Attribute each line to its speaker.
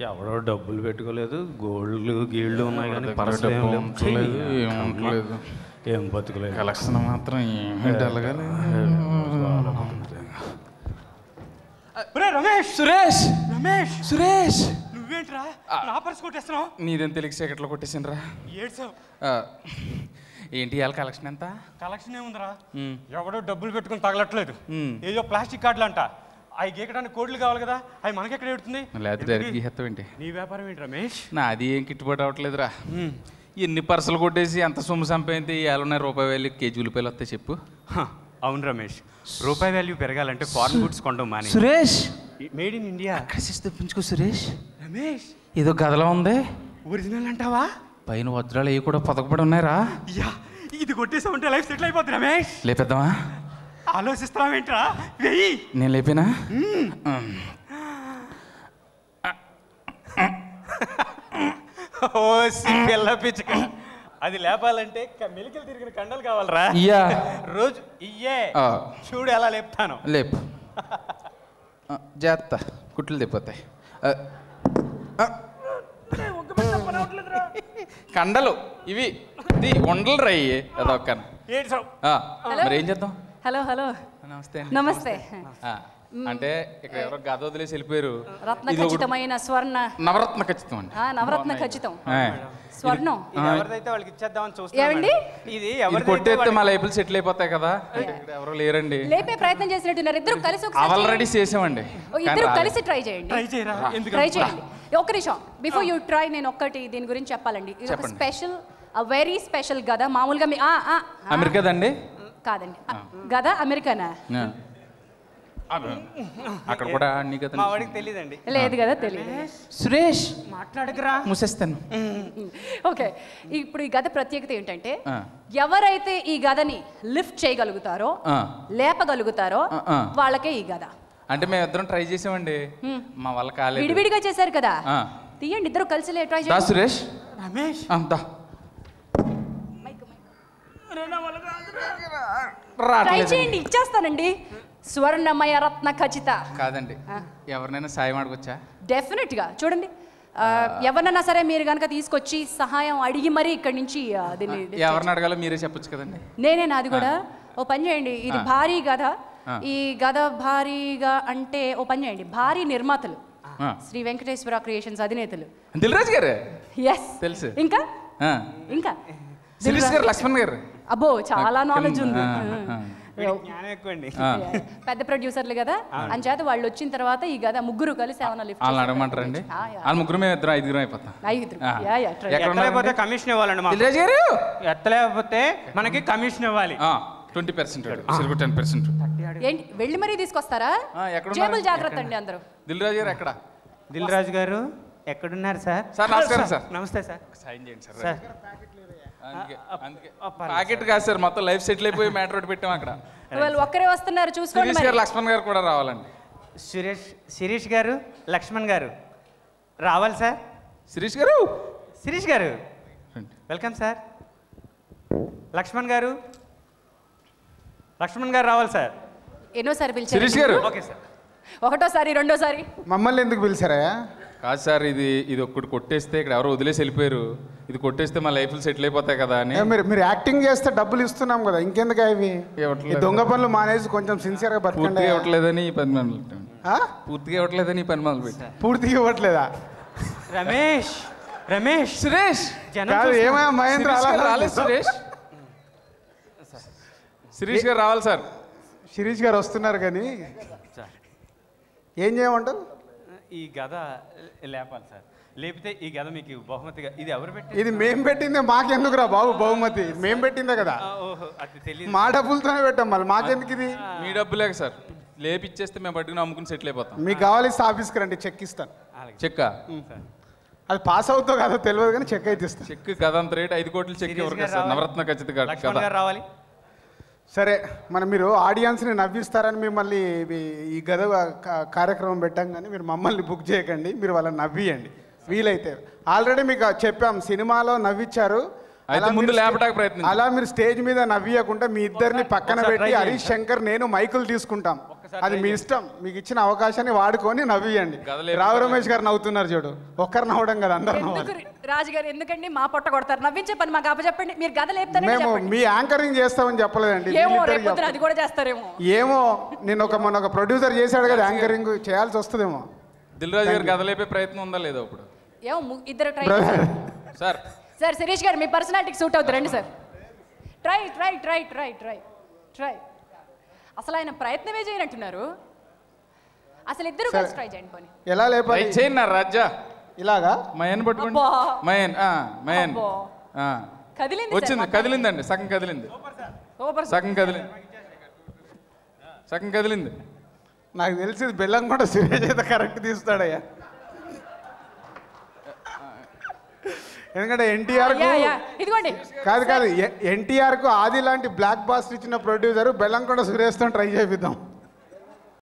Speaker 1: ఎవడో డబ్బులు పెట్టుకోలేదు, గోల్డ్ గీళ్ళు ఉన్నాయి కానీ పర్సు ఏమలేదు, ఏం బతుకులేదు.
Speaker 2: కలెక్షన్ మాత్రం
Speaker 3: రమేష్,
Speaker 2: సురేష్
Speaker 3: రమేష్,
Speaker 2: సురేష్
Speaker 3: నువ్వేంట్రా నా పర్సు కొట్టేస్తున్నావు?
Speaker 2: నీదేం తెలియక సెకండ్లో కొట్టేసిండ్రా.
Speaker 3: ఏడ్చావు
Speaker 2: ఏంటి ఇవాళ కలెక్షన్ ఎంత?
Speaker 3: కలెక్షన్ ఏముందిరా, ఎవడో డబ్బులు పెట్టుకుని తగలట్లేదు, ఏదో ప్లాస్టిక్ కార్డులు అంట. అవి గీకడానికి కోడ్లు కావాలి కదా, అవి మనకెక్కడ ఎడుతుంది?
Speaker 2: లేకపోతే డైరెక్ట్ గీహెత్తావు ఏంటి?
Speaker 3: నీ వ్యాపారం ఏంటి రమేష్?
Speaker 2: నాది ఏం గిట్టుబాటు అవ్వట్లేదురా. ఎన్ని పర్సలు కొట్టేసి అంత సొమ్ము సంపాదించి ఏళ్ళున్నాయి రూపాయి వేలు కేజీ ఉల్లిపాయలు వస్తాయి చెప్పు.
Speaker 3: అవును రమేష్, రూపాయి వాల్యూ పెరగాలంటే ఫారెన్ గుడ్స్ కొనడం మాని.
Speaker 2: సురేష్
Speaker 3: మేడ్ ఇన్ ఇండియా
Speaker 2: తెప్పించుకో సురేష్.
Speaker 3: రమేష్
Speaker 2: ఏదో గదలా ఉంది,
Speaker 3: ఒరిజినల్ అంటావా?
Speaker 2: పైన వజ్రాలు అవి కూడా పదకపడి ఉన్నాయిరా.
Speaker 3: యా, ఇది కొట్టేసామంటే లైఫ్ సెటిల్ అయిపోతుంది రమేష్.
Speaker 2: లేపేద్దామా?
Speaker 3: ఆలోచిస్తావేంట్రా, వెయ్యి.
Speaker 2: నేను లేపినా?
Speaker 3: ఓ పిల్ల పిచ్చుక, అది లేపాలంటే మెలికలు తిరిగిన కండలు కావాలరా. రోజు ఇయ్యే చూడు ఎలా లేపుతాను.
Speaker 2: లేపు జాగ్రత్త, కుట్లు తెపోతాయి. కండలు ఇవి ఉండలు రయ్యి అదొక్క. మరి ఏం చేద్దాం?
Speaker 4: హలో హలో,
Speaker 2: నమస్తే.
Speaker 4: నమస్తే.
Speaker 2: అంటే ఇక్కడ ఎవరో గద వదిలేసి వెళ్ళిపోయారు.
Speaker 4: రత్న ఖచ్చితమైన స్వర్ణ,
Speaker 2: నవరత్న ఖచ్చితం అండి.
Speaker 4: నవరత్న ఖచ్చితం స్వర్ణం.
Speaker 3: ఎవరిదైతే వాళ్ళకి ఇచ్చేద్దామని చూస్తాం.
Speaker 4: ఏమండి,
Speaker 3: ఇది
Speaker 2: కొట్టేస్తే మా లైఫ్లు సెటిల్ అయిపోతాయి కదా. ఎవరు లేరండి.
Speaker 4: లేపే ప్రయత్నం చేసినట్టున్నారు. ఇద్దరు కలిసి
Speaker 2: ఆల్రెడీ చేసామండి.
Speaker 4: ఇద్దరు కలిసి ట్రై చేయండి.
Speaker 3: ట్రై
Speaker 4: చేయండి. ఒక్క నిమిషం, బిఫోర్ యూ ట్రై నేను ఒక్కటి దీని గురించి చెప్పాలండి. ఇది ఒక స్పెషల్, వెరీ స్పెషల్ గద. మామూలుగా
Speaker 2: అమెరికాదండి?
Speaker 4: కాదండి, గద అమెరికానా?
Speaker 2: అక్కడ కూడా
Speaker 3: మా వాడికి తెలియదండి.
Speaker 4: లేదు కదా, తెలియదు.
Speaker 2: సురేష్
Speaker 3: మాట్లాడకరా,
Speaker 2: మూసేస్తాను.
Speaker 4: ఓకే, ఇప్పుడు ఈ గద ప్రత్యేకత ఏంటంటే, ఎవరైతే ఈ గదని లిఫ్ట్ చేయగలుగుతారో, లేపగలుగుతారో వాళ్ళకే ఈ గద.
Speaker 2: అంటే మేము ఇద్దరం ట్రై చేసామండి, మా వాళ్ళ కాలేదు.
Speaker 4: విడివిడిగా చేశారు కదా, తీయండి ఇద్దరు కలిసి ట్రై చేయండి.
Speaker 2: సురేష్,
Speaker 3: రమేష్
Speaker 4: ట్రై చేయండి, ఇచ్చేస్తానండి. స్వర్ణమయ రత్న ఖచ్చిత
Speaker 2: కాదండి, ఎవరినైనా సాయం అడగొచ్చా?
Speaker 4: డెఫినెట్ గా చూడండి, ఎవరినైనా సరే మీరు కనుక తీసుకొచ్చి సహాయం అడిగి మరీ ఇక్కడి నుంచి
Speaker 2: ఎవరిని అడగాలో మీరే చెప్పొచ్చు కదండి.
Speaker 4: నేనే నాది కూడా. ఓ పని చేయండి, ఇది భారీ గద. ఈ గద భారీగా అంటే ఓ పని చేయండి, భారీ నిర్మాతలు శ్రీ వెంకటేశ్వర క్రియేషన్స్ అధినేతలు
Speaker 2: దిల్రాజు గారు.
Speaker 4: ఎస్
Speaker 2: తెలుసు.
Speaker 4: ఇంకా ఇంకా
Speaker 2: శిరీష్ గారు, లక్ష్మణ్ గారు.
Speaker 4: అబ్బో చాలా నాలెడ్జ్ ఉంది. పెద్ద ప్రొడ్యూసర్లు కదా, అంచేత వాళ్ళు వచ్చిన తర్వాత ఈ గద ముగ్గురు కలిసి ఏమన్నా లిఫ్ట్
Speaker 2: అడగమంటారండి? వాళ్ళ ముగ్గురు మేము ఇద్దరు ఐదుగురం అయిపోతాం.
Speaker 3: ఎత్తలేకపోతే కమిషన్ ఇవ్వాలండి.
Speaker 2: దిల్రాజు గారు,
Speaker 3: ఎత్తలేకపోతే మనకి కమిషన్ ఇవ్వాలి.
Speaker 2: 20%, 10%.
Speaker 4: ఏంటి వెళ్ళి మరీ తీసుకొస్తారా? జేబులు జాగ్రత్త అండి అందరూ.
Speaker 2: దిల్రాజు గారు ఎక్కడ?
Speaker 3: దిల్రాజు గారు ఎక్కడున్నారు సార్?
Speaker 2: సార్ నమస్కారం సార్.
Speaker 3: నమస్తే సార్.
Speaker 2: సైన్ చేయండి సార్. ప్యాకెట్ కాదు సార్, మొత్తం లైఫ్ సెటిల్ అయిపోయి మ్యాటర్ ఒకటి పెట్టాం అక్కడ.
Speaker 4: వాళ్ళు ఒక్కరే వస్తున్నారు, చూసుకోండి.
Speaker 2: శిరీష్ గారు, లక్ష్మణ్ గారు కూడా రావాలండి.
Speaker 3: శిరీష్ గారు, లక్ష్మణ్ గారు రావాలి సార్.
Speaker 2: శిరీష్ గారు,
Speaker 3: శిరీష్ గారు వెల్కమ్ సార్. లక్ష్మణ్ గారు, లక్ష్మణ్ గారు రావాలి సార్.
Speaker 4: ఎన్నోసారి పిలిచారు?
Speaker 2: శిరీష్ గారు.
Speaker 3: Okay sir.
Speaker 4: ఒకటోసారి, రెండోసారి.
Speaker 5: మమ్మల్ని ఎందుకు పిలిచారా?
Speaker 2: కాదు సార్, ఇది ఒక్కటి కొట్టేస్తే ఇక్కడ ఎవరో వదిలేసి వెళ్ళిపోయారు. ఇది కొట్టేస్తే మా లైఫ్లు సెటిల్ అయిపోతాయి కదా అని.
Speaker 5: మీరు యాక్టింగ్ చేస్తే డబ్బులు ఇస్తున్నాం కదా, ఇంకెందుకు ఇవి దొంగ పనులు మానేసి కొంచెం సిన్సియర్గా బతకండి.
Speaker 2: ఇవ్వట్లేదని ఈ పని మొదలు పూర్తిగా ఇవ్వట్లేదని ఈ పని మొదలు పెట్టి.
Speaker 5: పూర్తిగా ఇవ్వట్లేదా?
Speaker 3: రమేష్, రమేష్,
Speaker 2: సురేష్
Speaker 5: ఏమైనా మహేంద్ర
Speaker 2: రాలేదు. సురేష్, శిరీష్ గారు రావాలి సార్.
Speaker 5: శిరీష్ గారు వస్తున్నారు కానీ ఏం చేయమంటారు?
Speaker 3: ఈ గద లేపాలి సార్, లేపితే ఈ గద మీకు బహుమతిగా. ఇది ఎవరు పెట్టి?
Speaker 5: ఇది మేము పెట్టిందే, మాకెందుకురా బాబు బహుమతి? మేము పెట్టిందే కదా, మా డబ్బులతోనే పెట్టాం, మళ్ళీ మాకెందుకు ఇది?
Speaker 2: మీ డబ్బులే సార్, లేపిచ్చేస్తే మేము పట్టుకుని అమ్ముకుని సెటిల్ అయిపోతాం.
Speaker 5: మీకు కావాల్సి ఆఫీస్కి రండి, చెక్ ఇస్తాను.
Speaker 2: చెక్క
Speaker 5: అది పాస్ అవుతావు కదా తెలియదు కానీ చెక్ అయితే ఇస్తాను.
Speaker 2: చెక్ కదంత రేట్ 5 కోట్లు చెక్ ఎవరు కదా సార్? నవరత్న ఖచ్చితంగా
Speaker 3: రావాలి.
Speaker 5: సరే, మీరు ఆడియన్స్ని నవ్విస్తారని మిమ్మల్ని ఈ గద కార్యక్రమం పెట్టాం, కానీ మీరు మమ్మల్ని బుక్ చేయకండి, మీరు వాళ్ళని నవ్వియండి వీలైతే. ఆల్రెడీ మీకు చెప్పాం, సినిమాలో నవ్విచ్చారు,
Speaker 2: ముందు లేపడానికి ప్రయత్నం.
Speaker 5: అలా మీరు స్టేజ్ మీద నవ్వియకుండా మీ ఇద్దరిని పక్కన పెట్టి హరీష్ శంకర్ నేను మైకులు తీసుకుంటాం. అది మీ ఇష్టం, మీకు ఇచ్చిన అవకాశాన్ని వాడుకొని నవ్వియండి.
Speaker 2: గదలేపు
Speaker 5: రావు రమేష్ గారు నవ్వుతున్నారు చూడు, ఒక్కరు నవ్వడం కదా అందరు నవ్వాలి.
Speaker 4: రాజుగారు ఎందుకండి మా పొట్ట కొడతారు? నవ్వించే పని మాకు అప్పచెప్పండి. మీరు గద లేపుతారని
Speaker 5: మేము
Speaker 4: చెప్పండి.
Speaker 5: మీ యాంకరింగ్ చేస్తామని చెప్పలేదండి.
Speaker 4: ఏమో
Speaker 5: వీళ్ళిద్దరికి
Speaker 4: రేపు పొద్దున అది కూడా చేస్తారేమో.
Speaker 5: ఏమో నేను మొన్న ఒక ప్రొడ్యూసర్ చేశాడు కదా యాంకరింగ్, చేయాల్సి వస్తుందేమో.
Speaker 2: దిల్ రాజు గారు కదలేపే ప్రయత్నం ఉందా లేదా ఇప్పుడు?
Speaker 4: ఏమో ఇద్దరు ట్రై
Speaker 2: సార్
Speaker 4: సార్. శిరీష్ గారు మీ పర్సనాలిటీకి సూట్ అవుతుంది, రండి sir. Try try try try try try. అసలు ఆయన ప్రయత్నమే చేయనట్టున్నారు. అసలు ఇద్దరు కలిసి ట్రై చేయండి పోనీ.
Speaker 5: ఎలా లేపాలి?
Speaker 2: చేయండి నా రాజా.
Speaker 5: ఇలాగా
Speaker 2: మయన్ పట్టుకోండి.
Speaker 4: అబ్బా.
Speaker 2: మయన్ మయన్
Speaker 4: అబ్బో. కదిలింది సార్,
Speaker 2: వచ్చింది,
Speaker 4: మొత్తం.
Speaker 2: కదిలిందండి, సగం కదిలింది,
Speaker 4: సూపర్ సార్.
Speaker 2: సగం కదిలింది, సగం కదిలింది.
Speaker 5: నాకు తెలిసి బెల్లం కూడా సురేష్ అయితే కరెక్ట్ తీస్తాడయ్యా. ఎందుకంటే ఎన్టీఆర్
Speaker 4: ఇదిగోండి
Speaker 5: కాదు కాదు ఎన్టీఆర్ కు ఆది లాంటి బ్లాక్ బాస్ ఇచ్చిన ప్రొడ్యూసర్ బెల్లంకొండ సురేష్తో ట్రై చేపిద్దాం.